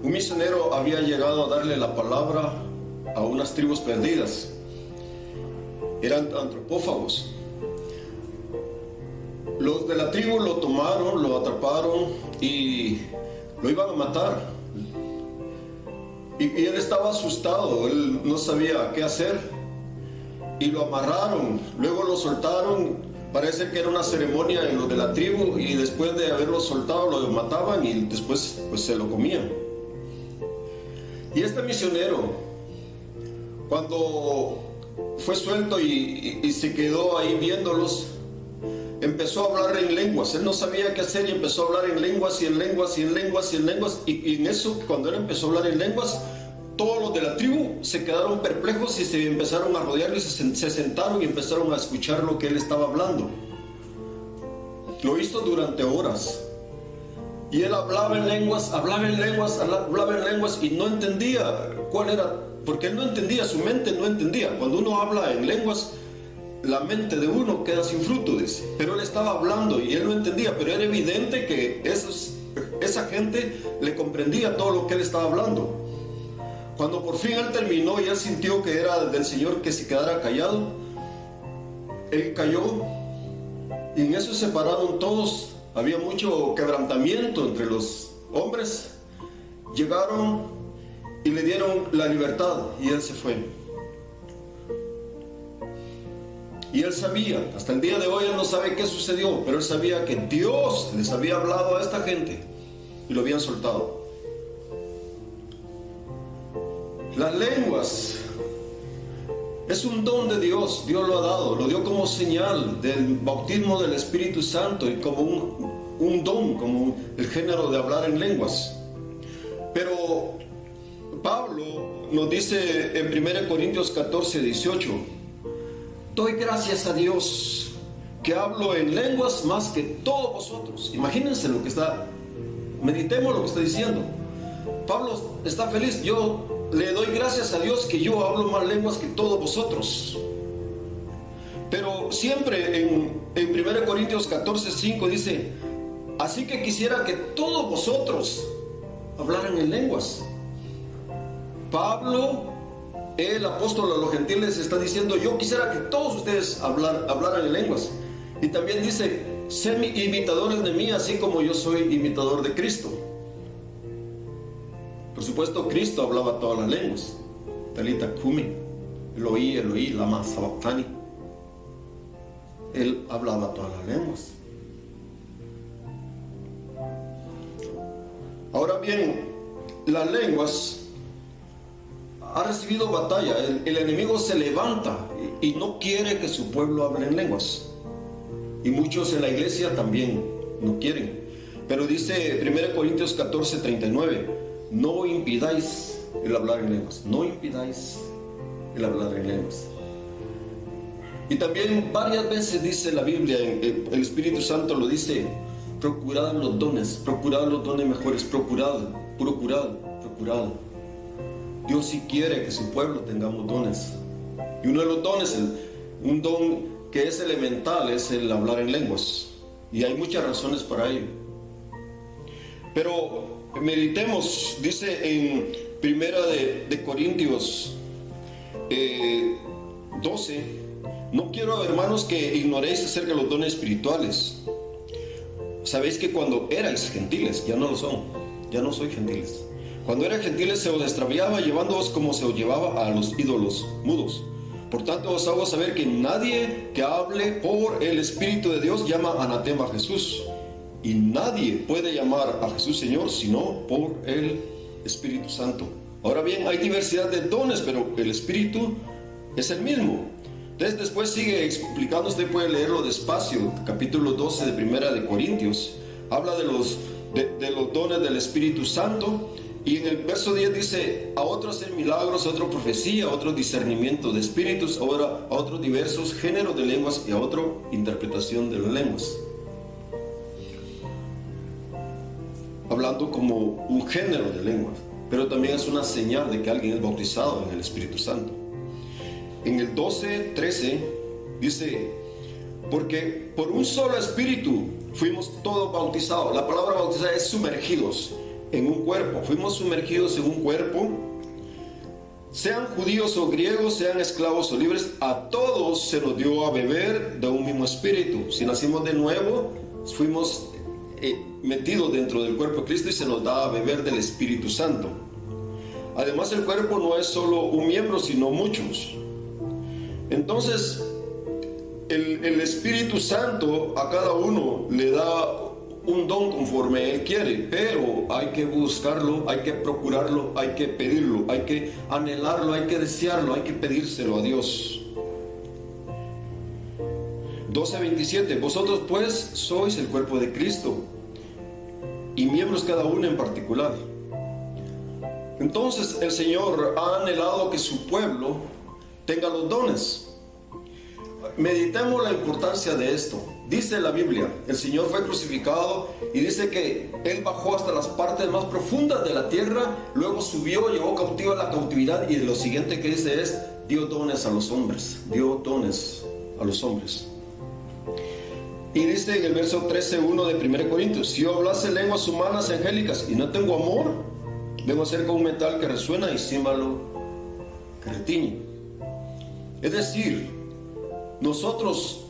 un misionero había llegado a darle la palabra a unas tribus perdidas. Eran antropófagos. Los de la tribu lo tomaron, lo atraparon y lo iban a matar. Y él estaba asustado, él no sabía qué hacer. Y lo amarraron, luego lo soltaron. Parece que era una ceremonia en los de la tribu, y después de haberlo soltado lo mataban y después pues se lo comían. Y este misionero, cuando fue suelto y se quedó ahí viéndolos, empezó a hablar en lenguas. Él no sabía qué hacer y empezó a hablar en lenguas y en lenguas y en lenguas y en lenguas. Y en eso, cuando él empezó a hablar en lenguas, todos los de la tribu se quedaron perplejos y se empezaron a rodear y se sentaron y empezaron a escuchar lo que él estaba hablando. Lo hizo durante horas. Y él hablaba en lenguas y no entendía cuál era, porque él no entendía, su mente no entendía. Cuando uno habla en lenguas, la mente de uno queda sin fruto, dice. Pero él estaba hablando y él no entendía, pero era evidente que esa gente le comprendía todo lo que él estaba hablando. Cuando por fin él terminó y él sintió que era del Señor que se quedara callado, él cayó y en eso se pararon todos. Había mucho quebrantamiento entre los hombres. Llegaron y le dieron la libertad y él se fue. Y él sabía, hasta el día de hoy él no sabe qué sucedió, pero él sabía que Dios les había hablado a esta gente y lo habían soltado. Las lenguas es un don de Dios. Dios lo ha dado, lo dio como señal del bautismo del Espíritu Santo y como un don, como el género de hablar en lenguas. Pero Pablo nos dice en 1 Corintios 14, 18: doy gracias a Dios que hablo en lenguas más que todos vosotros. Imagínense lo que está, meditemos lo que está diciendo. Pablo está feliz. Yo le doy gracias a Dios que yo hablo más lenguas que todos vosotros. Pero siempre en 1 Corintios 14, 5 dice: así que quisiera que todos vosotros hablaran en lenguas. Pablo, el apóstol a los gentiles, está diciendo: yo quisiera que todos ustedes hablaran en lenguas. Y también dice: sé imitadores de mí, así como yo soy imitador de Cristo. Por supuesto, Cristo hablaba todas las lenguas. Talita Kumi, Eloi, Eloi, lama sabachthani. Él hablaba todas las lenguas. Ahora bien, las lenguas ha recibido batalla. El enemigo se levanta y no quiere que su pueblo hable en lenguas. Y muchos en la iglesia también no quieren. Pero dice 1 Corintios 14, 39: no impidáis el hablar en lenguas. No impidáis el hablar en lenguas. Y también varias veces dice la Biblia, el Espíritu Santo lo dice: procurad los dones mejores, procurad. Dios sí quiere que su pueblo tengamos dones. Y uno de los dones, un don que es elemental, es el hablar en lenguas. Y hay muchas razones para ello. Pero meditemos, dice en 1 Corintios 12: no quiero, hermanos, que ignoréis acerca de los dones espirituales. Sabéis que cuando erais gentiles, ya no lo son, ya no soy gentiles. Cuando eran gentiles se os extraviaba, llevándoos como se os llevaba a los ídolos mudos. Por tanto os hago saber que nadie que hable por el Espíritu de Dios llama anatema a Jesús. Y nadie puede llamar a Jesús Señor sino por el Espíritu Santo. Ahora bien, hay diversidad de dones, pero el Espíritu es el mismo. Entonces después sigue explicando, usted puede leerlo despacio, capítulo 12 de 1 Corintios. Habla de los dones del Espíritu Santo. Y en el verso 10 dice: a otros hacer milagros, a otros profecía, a otros discernimiento de espíritus, ahora a otros diversos géneros de lenguas y a otro interpretación de las lenguas. Hablando como un género de lenguas, pero también es una señal de que alguien es bautizado en el Espíritu Santo. En el 12:13 dice: porque por un solo Espíritu fuimos todos bautizados. La palabra bautizar es sumergidos en un cuerpo, fuimos sumergidos en un cuerpo, sean judíos o griegos, sean esclavos o libres, a todos se nos dio a beber de un mismo espíritu. Si nacimos de nuevo, fuimos metidos dentro del cuerpo de Cristo y se nos da a beber del Espíritu Santo. Además, el cuerpo no es solo un miembro, sino muchos. Entonces, el Espíritu Santo a cada uno le da un don conforme Él quiere, pero hay que buscarlo, hay que procurarlo, hay que pedirlo, hay que anhelarlo, hay que desearlo, hay que pedírselo a Dios. 12:27, vosotros pues sois el cuerpo de Cristo y miembros cada uno en particular. Entonces el Señor ha anhelado que su pueblo tenga los dones. Meditemos la importancia de esto. Dice la Biblia, el Señor fue crucificado y dice que Él bajó hasta las partes más profundas de la tierra, luego subió, llevó cautiva la cautividad, y lo siguiente que dice es, dio dones a los hombres, dio dones a los hombres. Y dice en el verso 13:1 de 1 Corintios, si yo hablase lenguas humanas angélicas y no tengo amor, vengo a ser como un metal que resuena y címbalo que retiñe. Es decir, nosotros,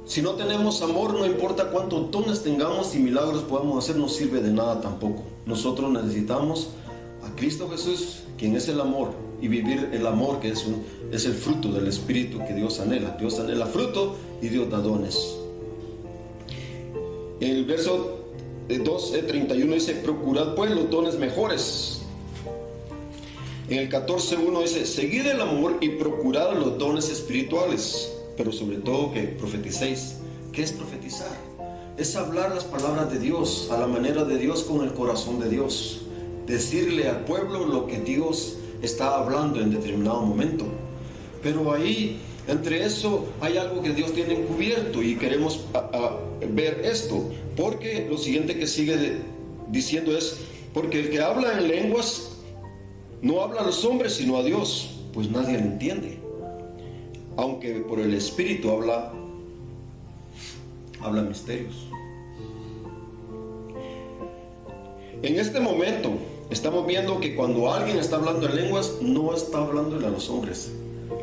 si no tenemos amor, no importa cuántos dones tengamos y milagros podamos hacer, no sirve de nada tampoco. Nosotros necesitamos a Cristo Jesús, quien es el amor, y vivir el amor, que es el fruto del Espíritu que Dios anhela. Dios anhela fruto y Dios da dones. En el verso 12:31 dice, procurad pues los dones mejores. En el 14:1 dice, seguid el amor y procurad los dones espirituales, pero sobre todo que profeticéis. ¿Qué es profetizar? Es hablar las palabras de Dios, a la manera de Dios, con el corazón de Dios. Decirle al pueblo lo que Dios está hablando en determinado momento. Pero ahí, entre eso, hay algo que Dios tiene encubierto y queremos ver esto. Porque lo siguiente que sigue diciendo es, porque el que habla en lenguas no habla a los hombres sino a Dios, pues nadie lo entiende. Aunque por el Espíritu habla misterios. En este momento estamos viendo que cuando alguien está hablando en lenguas, no está hablándole a los hombres,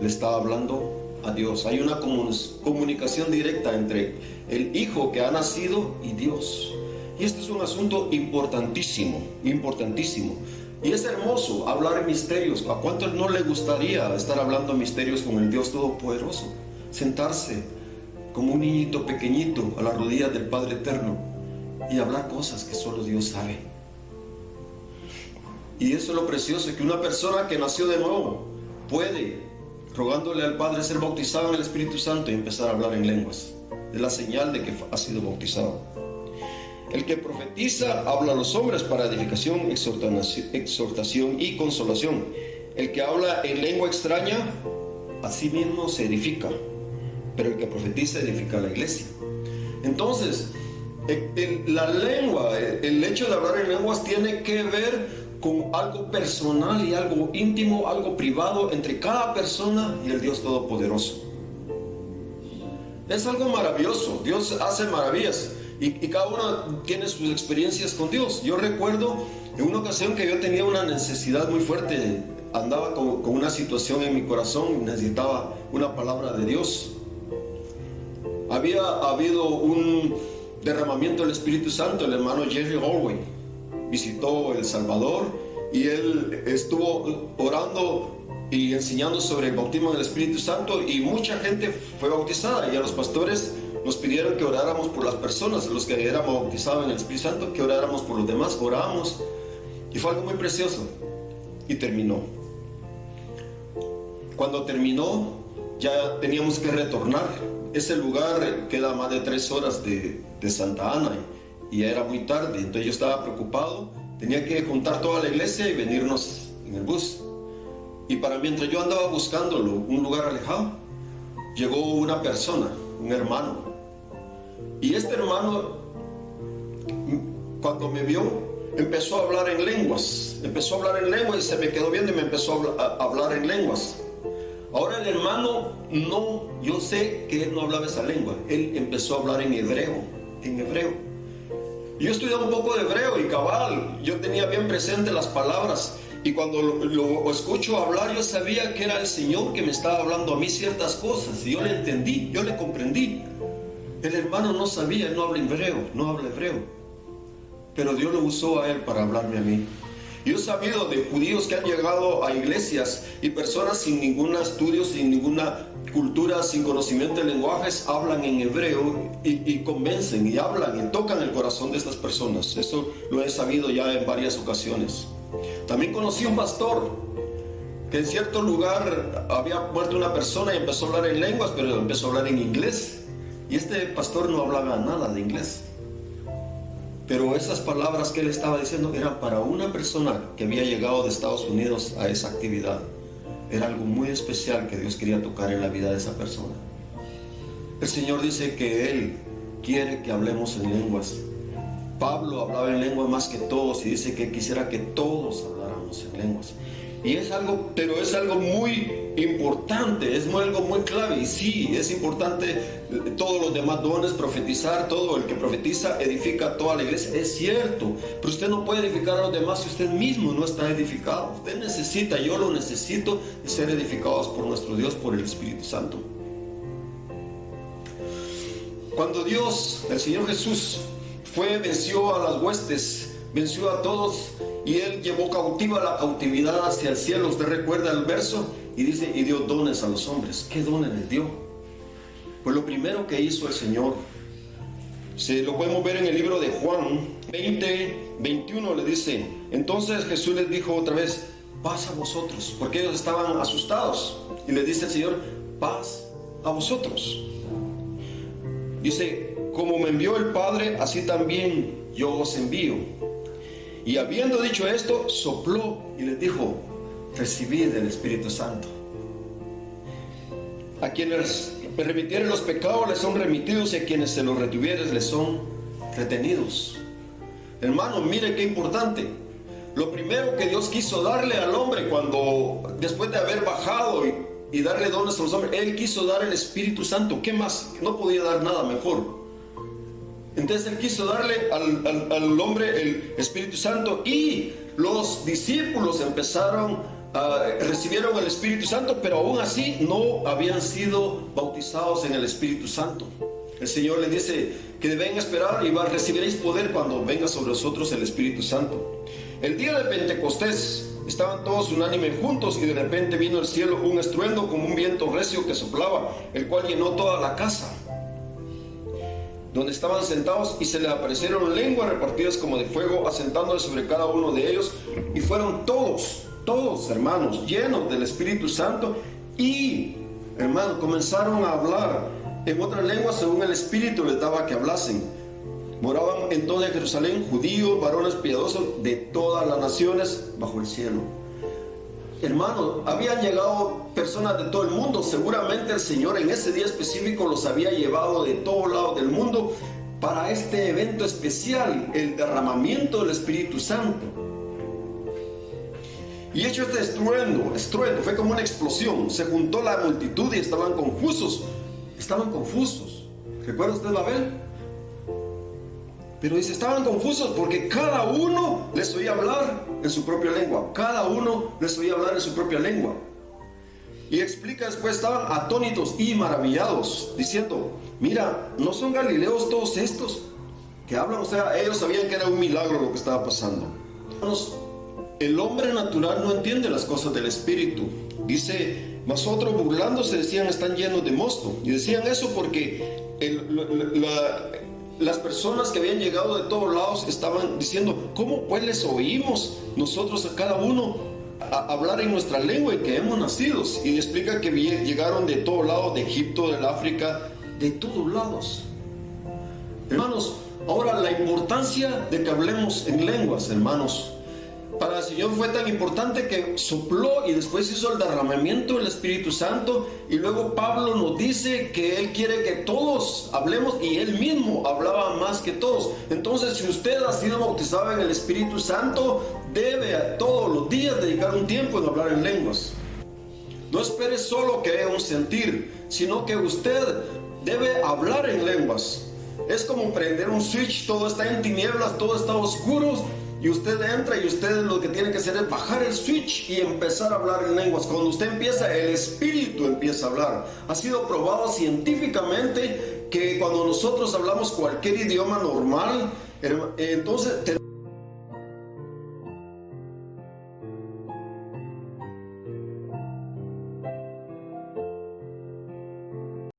le está hablando a Dios. Hay una comunicación directa entre el Hijo que ha nacido y Dios. Y este es un asunto importantísimo, importantísimo. Y es hermoso hablar en misterios. ¿A cuántos no le gustaría estar hablando misterios con el Dios Todopoderoso? Sentarse como un niñito pequeñito a las rodillas del Padre Eterno y hablar cosas que solo Dios sabe. Y eso es lo precioso, que una persona que nació de nuevo puede, rogándole al Padre, ser bautizado en el Espíritu Santo y empezar a hablar en lenguas. Es la señal de que ha sido bautizado. El que profetiza habla a los hombres para edificación, exhortación y consolación. El que habla en lengua extraña, a sí mismo se edifica, pero el que profetiza edifica a la iglesia. Entonces, la lengua, el hecho de hablar en lenguas tiene que ver con algo personal y algo íntimo, algo privado entre cada persona y el Dios Todopoderoso. Es algo maravilloso. Dios hace maravillas. Y cada uno tiene sus experiencias con Dios. Yo recuerdo en una ocasión que yo tenía una necesidad muy fuerte, andaba con una situación en mi corazón y necesitaba una palabra de Dios. Había habido un derramamiento del Espíritu Santo. El hermano Jerry Orway visitó El Salvador y él estuvo orando y enseñando sobre el bautismo del Espíritu Santo, y mucha gente fue bautizada, y a los pastores nos pidieron que oráramos por las personas, los que éramos bautizados en el Espíritu Santo, que oráramos por los demás. Oramos y fue algo muy precioso. Y terminó. Cuando terminó, ya teníamos que retornar. Ese lugar queda a más de 3 horas de Santa Ana y ya era muy tarde. Entonces yo estaba preocupado. Tenía que juntar toda la iglesia y venirnos en el bus. Y para mientras yo andaba buscándolo, un lugar alejado, llegó una persona, un hermano. Y este hermano, cuando me vio, empezó a hablar en lenguas. Empezó a hablar en lenguas y se me quedó viendo y me empezó a hablar en lenguas. Ahora el hermano, yo sé que él no hablaba esa lengua. Él empezó a hablar en hebreo. Yo estudiaba un poco de hebreo y cabal, yo tenía bien presente las palabras, y cuando lo escucho hablar, yo sabía que era el Señor que me estaba hablando a mí ciertas cosas, y yo le entendí, yo le comprendí. El hermano no sabía, él no habla hebreo, pero Dios lo usó a él para hablarme a mí. Yo he sabido de judíos que han llegado a iglesias y personas sin ningún estudio, sin ninguna cultura, sin conocimiento de lenguajes, hablan en hebreo y convencen y hablan y tocan el corazón de estas personas. Eso lo he sabido ya en varias ocasiones. También conocí un pastor que en cierto lugar había muerto una persona y empezó a hablar en lenguas, pero empezó a hablar en inglés. Y este pastor no hablaba nada de inglés. Pero esas palabras que él estaba diciendo eran para una persona que había llegado de Estados Unidos a esa actividad. Era algo muy especial que Dios quería tocar en la vida de esa persona. El Señor dice que Él quiere que hablemos en lenguas. Pablo hablaba en lenguas más que todos y dice que quisiera que todos habláramos en lenguas. Y es algo, pero es algo muy importante, es algo muy clave. Y sí, es importante todos los demás dones, profetizar, todo el que profetiza edifica a toda la iglesia. Es cierto, pero usted no puede edificar a los demás si usted mismo no está edificado. Usted necesita, yo lo necesito, de ser edificados por nuestro Dios, por el Espíritu Santo. Cuando Dios, el Señor Jesús, venció a las huestes, venció a todos, y Él llevó cautiva la cautividad hacia el cielo. Usted recuerda el verso y dice, y dio dones a los hombres. ¿Qué dones les dio? Pues lo primero que hizo el Señor, lo podemos ver en el libro de Juan 20:21, le dice, entonces Jesús les dijo otra vez, paz a vosotros, porque ellos estaban asustados, y les dice el Señor, paz a vosotros. Dice, como me envió el Padre, así también yo os envío. Y habiendo dicho esto, sopló y les dijo, recibid el Espíritu Santo. A quienes remitieren los pecados les son remitidos, y a quienes se los retuvieren les son retenidos. Hermano, mire qué importante. Lo primero que Dios quiso darle al hombre después de haber bajado y darle dones a los hombres, Él quiso dar el Espíritu Santo. ¿Qué más? No podía dar nada mejor. Entonces Él quiso darle al hombre el Espíritu Santo, y los discípulos recibieron el Espíritu Santo, pero aún así no habían sido bautizados en el Espíritu Santo. El Señor les dice que deben esperar y recibiréis poder cuando venga sobre vosotros el Espíritu Santo. El día de Pentecostés estaban todos unánimes juntos, y de repente vino del cielo un estruendo como un viento recio que soplaba, el cual llenó toda la casa donde estaban sentados, y se les aparecieron lenguas repartidas como de fuego, asentándose sobre cada uno de ellos, y fueron todos, hermanos, llenos del Espíritu Santo, y, hermanos, comenzaron a hablar en otras lenguas según el Espíritu les daba que hablasen. Moraban entonces en Jerusalén judíos, varones piadosos de todas las naciones bajo el cielo. Hermanos, habían llegado personas de todo el mundo. Seguramente el Señor en ese día específico los había llevado de todos lados del mundo para este evento especial, el derramamiento del Espíritu Santo. Y hecho este estruendo, fue como una explosión. Se juntó la multitud y estaban confusos. ¿Recuerda usted Babel? Pero dice, estaban confusos porque cada uno les oía hablar en su propia lengua. Y explica después, estaban atónitos y maravillados, diciendo, mira, ¿no son galileos todos estos que hablan? O sea, ellos sabían que era un milagro lo que estaba pasando. El hombre natural no entiende las cosas del Espíritu. Dice, mas otros burlándose decían, están llenos de mosto. Y decían eso porque las personas que habían llegado de todos lados estaban diciendo, ¿cómo pues les oímos nosotros a cada uno a hablar en nuestra lengua y que hemos nacido? Y explica que llegaron de todos lados, de Egipto, del África, de todos lados. Hermanos, ahora la importancia de que hablemos en lenguas, hermanos. Para el Señor fue tan importante que sopló y después hizo el derramamiento del Espíritu Santo, y luego Pablo nos dice que Él quiere que todos hablemos, y Él mismo hablaba más que todos. Entonces, si usted ha sido bautizado en el Espíritu Santo, debe a todos los días dedicar un tiempo en hablar en lenguas. No espere solo que haya un sentir, sino que usted debe hablar en lenguas. Es como prender un switch, todo está en tinieblas, todo está oscuro, y usted entra y usted lo que tiene que hacer es bajar el switch y empezar a hablar en lenguas. Cuando usted empieza, el Espíritu empieza a hablar. Ha sido probado científicamente que cuando nosotros hablamos cualquier idioma normal, entonces